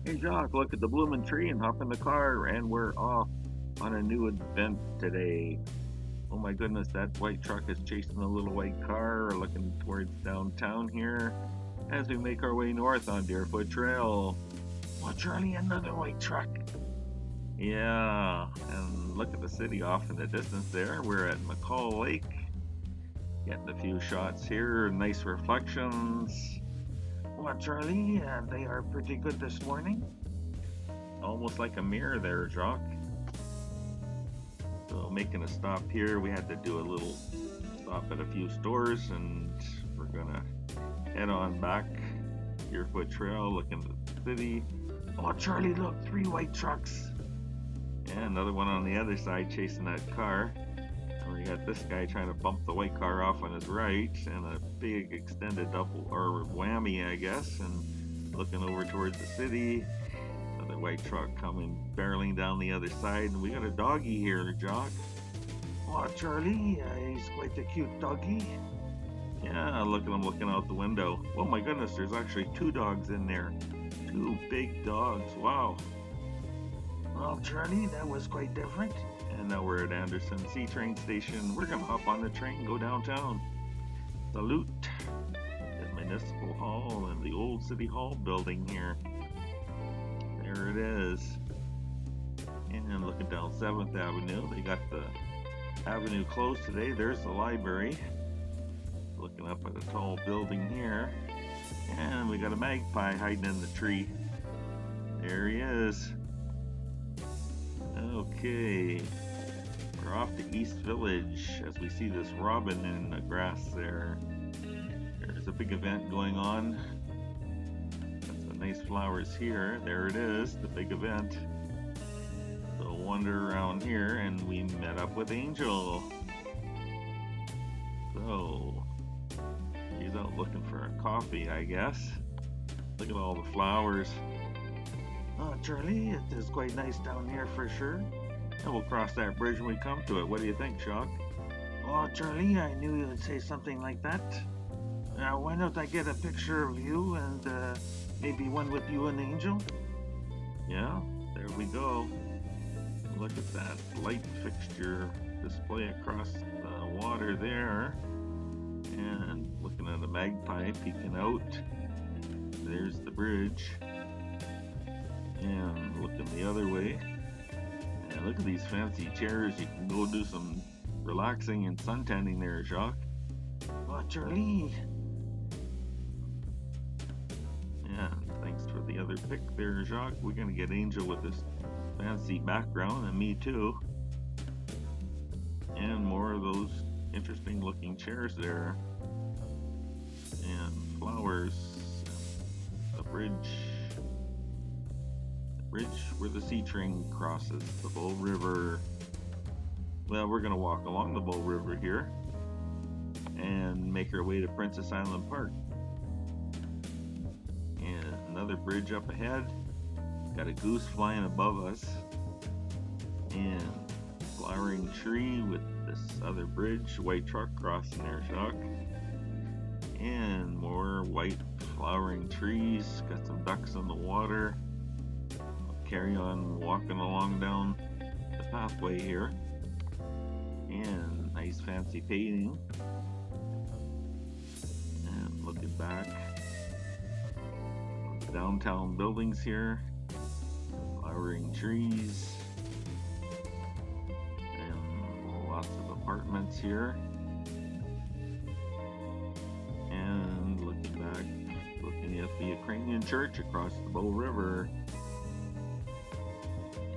Hey Jacques, look at the blooming tree and hop in the car, and we're off on a new advent today. Oh my goodness, that white truck is chasing a little white car, looking towards downtown here as we make our way north on Deerfoot Trail. Oh, Charlie, another white truck. Yeah, and look at the city off in the distance there. We're at McCall Lake, getting a few shots here, nice reflections. What, Charlie? They are pretty good this morning. Almost like a mirror there, Jacques. So making a stop here, we had to do a little stop at a few stores, and we're gonna head on back Deerfoot Trail, looking at the city. Oh, Charlie, look, three white trucks. And another one on the other side chasing that car. And we got this guy trying to bump the white car off on his right, and a big extended double or whammy, I guess, and looking over towards the city. Another white truck coming barreling down the other side, and we got a doggy here, Jacques. Oh, Charlie, he's quite a cute doggy. Yeah, look at him looking out the window. Oh my goodness, there's actually two dogs in there. Two big dogs, wow. Well, Charlie, that was quite different. And now we're at Anderson C train station. We're gonna hop on the train, go downtown. Salute at Municipal Hall and the old City Hall building here. There it is. And looking down 7th Avenue, they got the avenue closed today. There's the library. Looking up at a tall building here. And we got a magpie hiding in the tree. There he is. Okay. We're off to East Village as we see this robin in the grass there. There's a big event going on. Got some nice flowers here. There it is, the big event. So wander around here, and we met up with Angel. So he's out looking for a coffee, I guess. Look at all the flowers. Oh, Charlie, it is quite nice down here for sure. And we'll cross that bridge when we come to it. What do you think, Jacques? Oh, Charlie, I knew you would say something like that. Now, why don't I get a picture of you and maybe one with you and Angel? Yeah, there we go. Look at that light fixture display across the water there. And looking at a magpie peeking out. There's the bridge. And looking the other way. And look at these fancy chairs. You can go do some relaxing and suntanning there, Jacques. Oh, Charlie. Yeah, thanks for the other pic there, Jacques. We're going to get Angel with this fancy background, and me too. And more of those interesting looking chairs there. And flowers. A bridge where the sea train crosses the Bow River. Well, we're going to walk along the Bow River here and make our way to Princess Island Park. And another bridge up ahead. Got a goose flying above us. And flowering tree with this other bridge. White truck crossing there, Jacques. And more white flowering trees. Got some ducks on the water. Carry on walking along down the pathway here. And nice fancy painting. And looking back. Downtown buildings here. Flowering trees. And lots of apartments here. And looking back, looking at the Ukrainian church across the Bow River.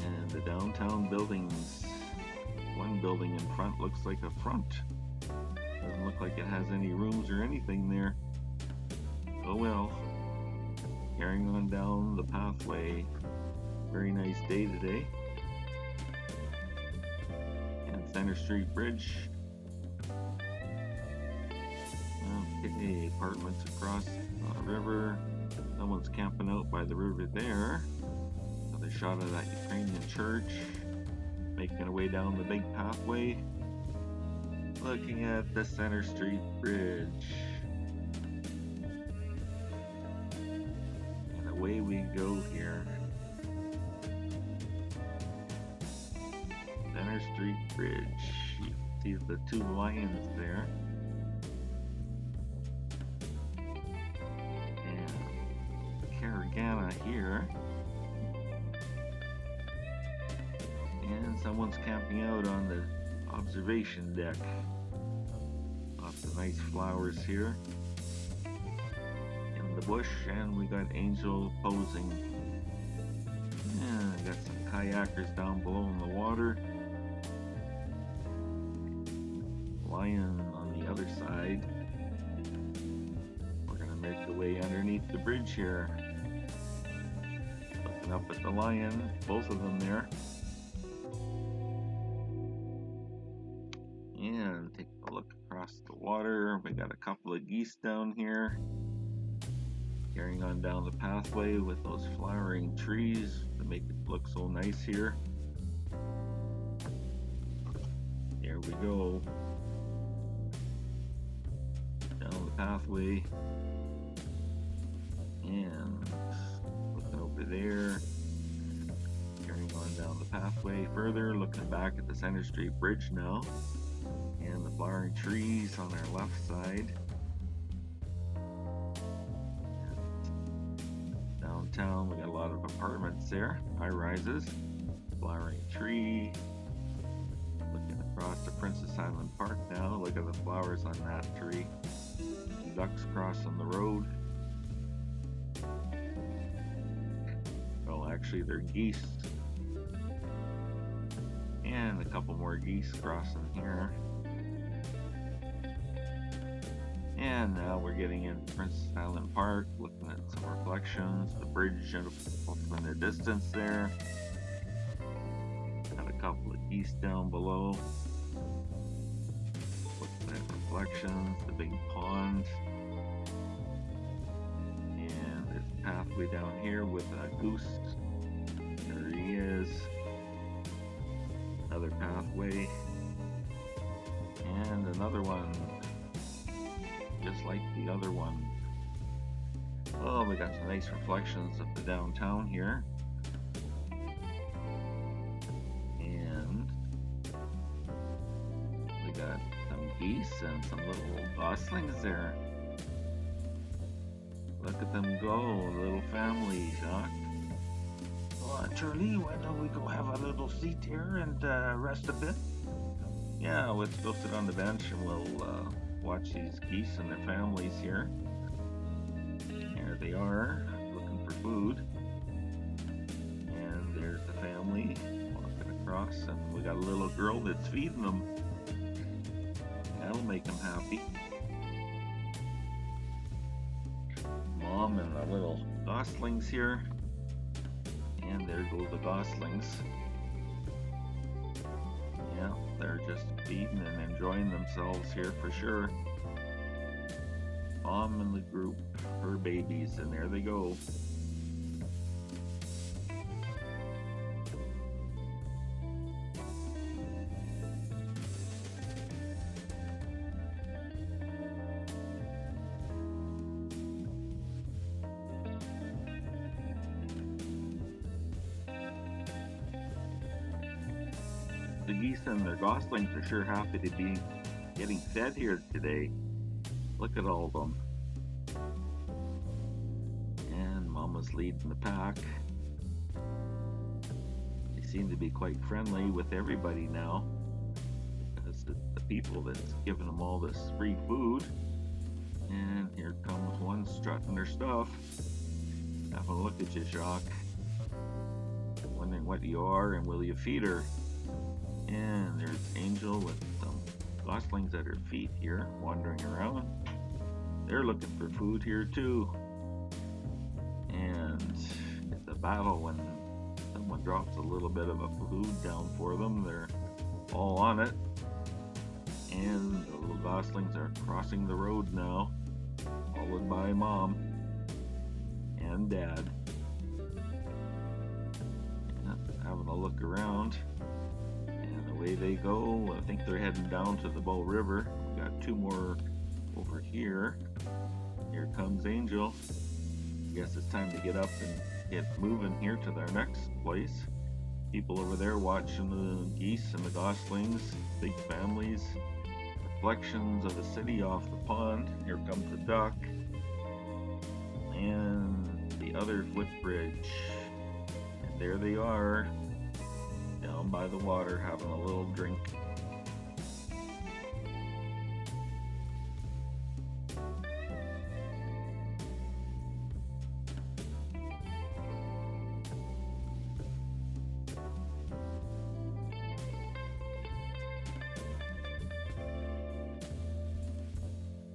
And the downtown buildings. One building in front looks like a front. Doesn't look like it has any rooms or anything there. Oh well. Carrying on down the pathway. Very nice day today. And Center Street Bridge. Okay, apartments across the river. Someone's camping out by the river there. Another shot of that Ukrainian church. Making our way down the big pathway. Looking at the Center Street Bridge. And a away we go here. Center Street Bridge. You see the two lions there. And Caragana here. And someone's camping out on the observation deck. Lots of nice flowers here in the bush, and we got Angel posing. And we got some kayakers down below in the water. Lion on the other side. We're gonna make the way underneath the bridge here. Looking up at the lion, both of them there. And take a look across the water. We got a couple of geese down here. Carrying on down the pathway with those flowering trees to make it look so nice here. There we go. Down the pathway. And looking over there. Carrying on down the pathway further. Looking back at the Center Street Bridge now. And the flowering trees on our left side. Downtown, we got a lot of apartments there, high rises, flowering tree. Looking across to Princess Island Park now, look at the flowers on that tree. Ducks crossing the road. Well, actually, they're geese. And a couple more geese crossing here. And now we're getting into Princess Island Park, looking at some reflections, the bridge in the distance there. Got a couple of geese down below. Looking at reflections, the big pond. And there's a pathway down here with a goose. There he is. Another pathway. And another one. Just like the other one. Oh, we got some nice reflections of the downtown here. And we got some geese and some little goslings there. Look at them go, little family, Jacques. Well, Charlie, why don't we go have a little seat here and rest a bit? Yeah, let's go sit on the bench and we'll watch these geese and their families here. There they are, looking for food. And there's the family walking across, and we got a little girl that's feeding them. That'll make them happy. Mom and the little goslings here. And there go the goslings. Yeah, they're just feeding and enjoying themselves here for sure. Mom and the group, her babies, and there they go. The geese and their goslings are sure happy to be getting fed here today. Look at all of them. And Mama's leading the pack. They seem to be quite friendly with everybody now, because it's the people that's giving them all this free food. And here comes one strutting their stuff. Having a look at you, Jacques. Wondering what you are and will you feed her. And there's Angel with some goslings at her feet here, wandering around. They're looking for food here too. And it's a battle when someone drops a little bit of a food down for them. They're all on it. And the little goslings are crossing the road now, followed by Mom and Dad. And having a look around. Away they go. I think they're heading down to the Bow River. We got two more over here. Here comes Angel. Guess it's time to get up and get moving here to their next place. People over there watching the geese and the goslings, big families, reflections of the city off the pond. Here comes the duck and the other footbridge. And there they are, down by the water having a little drink.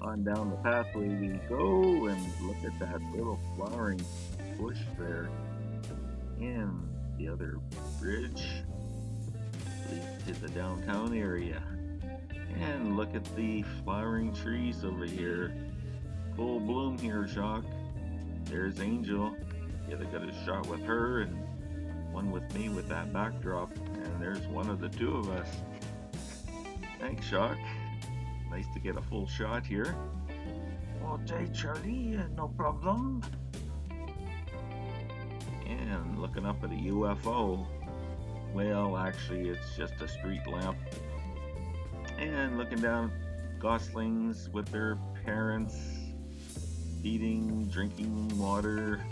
On down the pathway we go, and look at that little flowering bush there. And the other bridge leads to the downtown area. And look at the flowering trees over here. Full bloom here, Jacques. There's Angel. Yeah, they got a shot with her and one with me with that backdrop. And there's one of the two of us. Thanks, Jacques. Nice to get a full shot here. Okay, Charlie, no problem. And looking up at a UFO. Well, actually, it's just a street lamp. And looking down, goslings with their parents, eating, drinking water,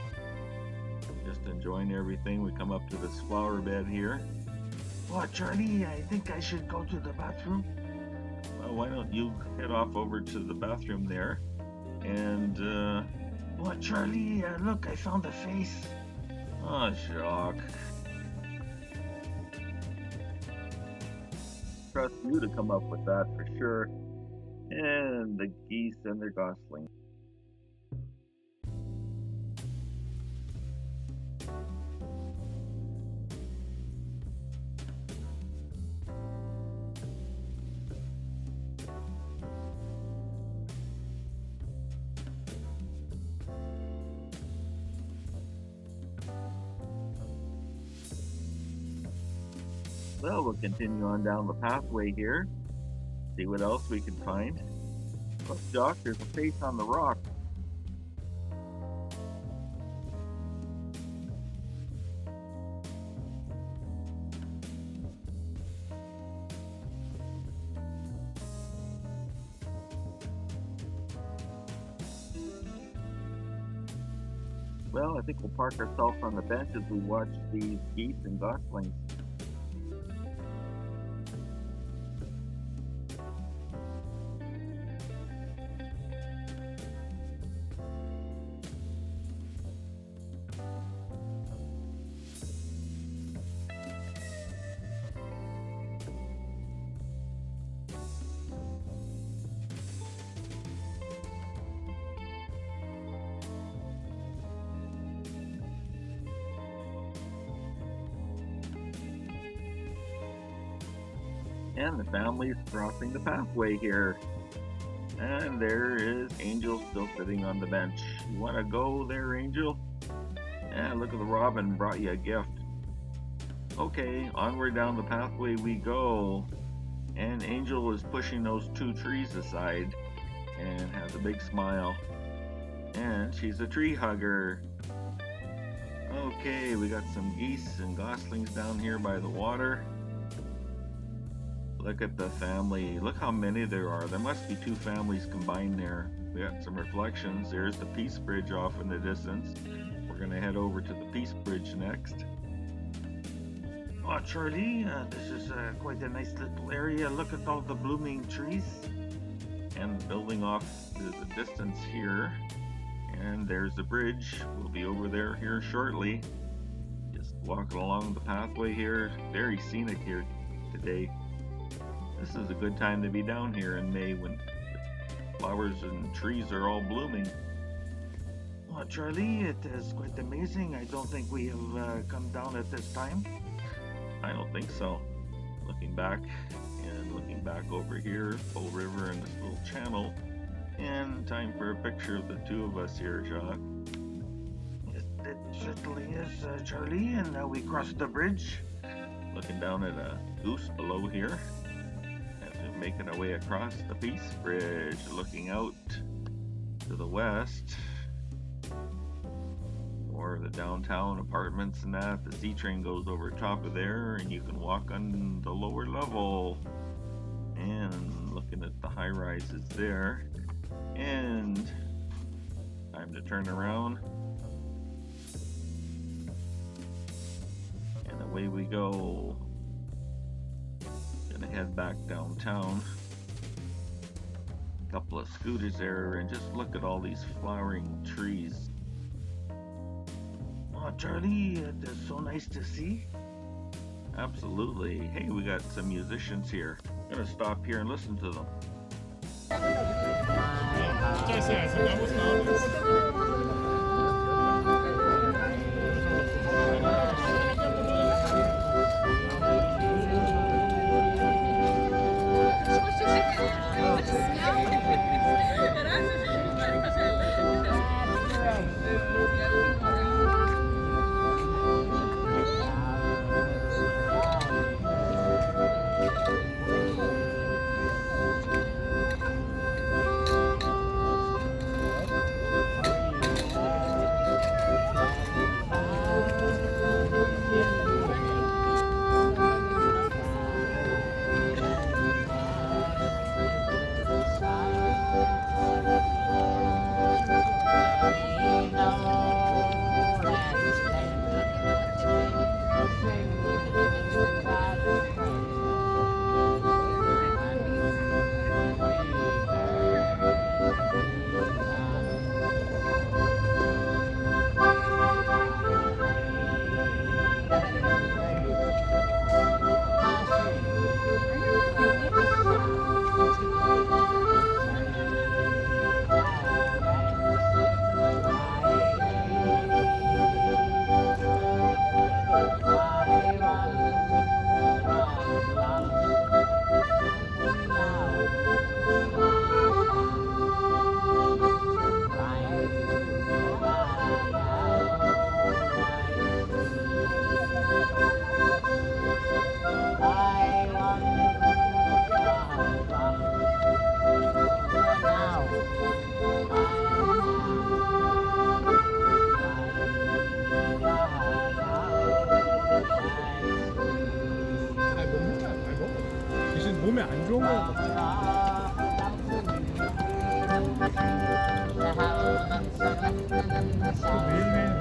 just enjoying everything. We come up to this flower bed here. Oh, Charlie, I think I should go to the bathroom. Well, why don't you head off over to the bathroom there? And, Oh, Charlie, look, I found a face. oh, Jacques. Trust you to come up with that for sure. And the geese and their goslings. Well, we'll continue on down the pathway here. See what else we can find. Look, Jacques, there's a face on the rock. Well, I think we'll park ourselves on the bench as we watch these geese and goslings. And the family's crossing the pathway here. And there is Angel still sitting on the bench. You want to go there, Angel? And look at the robin brought you a gift. Okay, onward down the pathway we go. And Angel is pushing those two trees aside and has a big smile. And she's a tree hugger. Okay, we got some geese and goslings down here by the water. Look at the family. Look how many there are. There must be two families combined there. We got some reflections. There's the Peace Bridge off in the distance. We're going to head over to the Peace Bridge next. Oh, Charlie, this is quite a nice little area. Look at all the blooming trees. And building off to the distance here. And there's the bridge. We'll be over there here shortly. Just walking along the pathway here. Very scenic here today. This is a good time to be down here in May when flowers and trees are all blooming. Oh, Charlie, it is quite amazing. I don't think we have come down at this time. I don't think so. Looking back and looking back over here, Bow River and this little channel. And time for a picture of the two of us here, Jacques. It certainly is, Charlie. And now we cross the bridge. Looking down at a goose below here. Making our way across the Peace Bridge, looking out to the west. or the downtown apartments and that. The C train goes over top of there, and you can walk on the lower level. And looking at the high rises there. And time to turn around. And away we go. Gonna head back downtown. A couple of scooters there, and just look at all these flowering trees. Oh, Charlie, it's so nice to see. Absolutely. Hey, we got some musicians here. I'm gonna stop here and listen to them. 몸에 안 좋은 거 매일매일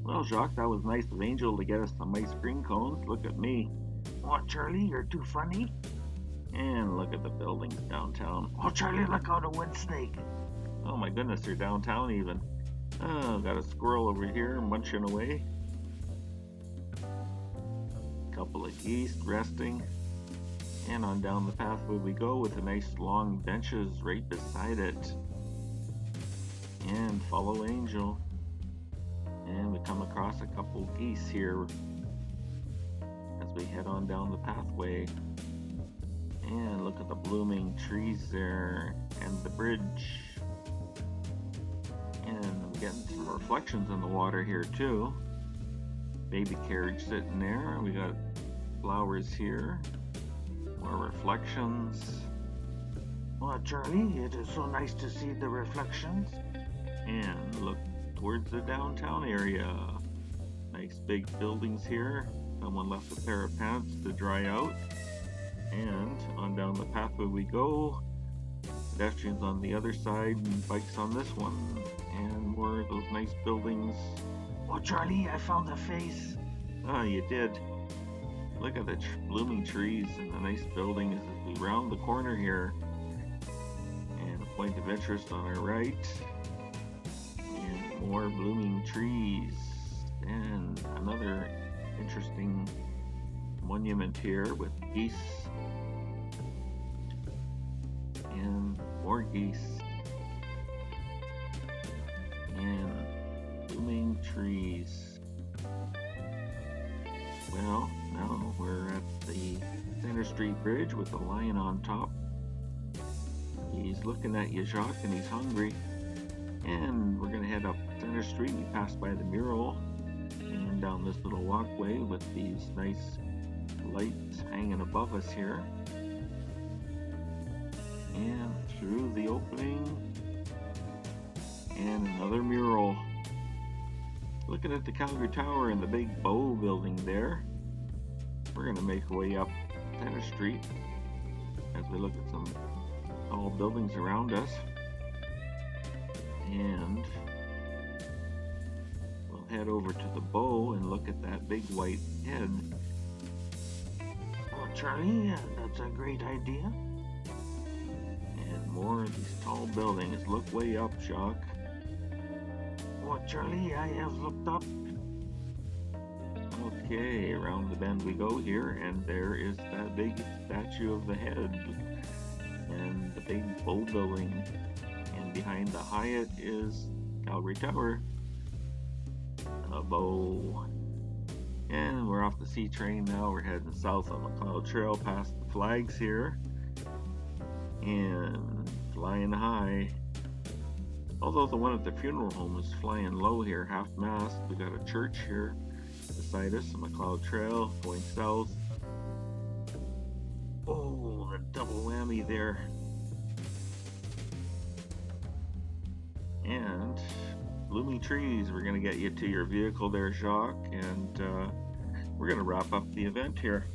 Well, Jacques, that was nice of Angel to get us some ice cream cones. Look at me. What, Charlie, you're too funny. And look at the buildings downtown. Oh, Charlie, look out, a wood snake. Oh my goodness, they're downtown even. Oh, got a squirrel over here munching away. Couple of geese resting. And on down the pathway we go with the nice long benches right beside it. And follow Angel. And we come across a couple geese here as we head on down the pathway. And look at the blooming trees there and the bridge. And we're getting some reflections in the water here too. Baby carriage sitting there. We got flowers here. More reflections. Oh, Charlie, it is so nice to see the reflections. And look towards the downtown area. Nice big buildings here. Someone left a pair of pants to dry out. And on down the pathway we go. Pedestrians on the other side and bikes on this one. And more of those nice buildings. Oh, Charlie, I found a face. Ah, you did. Look at the blooming trees and the nice buildings as we round the corner here. And a point of interest on our right. And more blooming trees. And another interesting monument here with geese. And more geese. And blooming trees. Well, now we're at the Center Street Bridge with the lion on top. He's looking at you, Jacques, and he's hungry. And we're going to head up Center Street. We pass by the mural and down this little walkway with these nice lights hanging above us here. And through the opening. And another mural. Looking at the Calgary Tower and the big bow building there. We're going to make our way up Center Street as we look at some tall buildings around us. And we'll head over to the bow and look at that big white head. Oh, Charlie, that's a great idea. And more of these tall buildings. Look way up, Jacques. Oh, Charlie, I have looked up. Okay, around the bend we go here, and there is that big statue of the head and the big bow building. And behind the Hyatt is Calgary Tower, a bow. And we're off the C train now. We're heading south on McLeod Trail past the flags here and flying high. Although the one at the funeral home is flying low here, half-mast. We got a church here beside us, the McLeod Trail going south. Oh, the double whammy there. And blooming trees. We're going to get you to your vehicle there, Jacques, and we're going to wrap up the event here.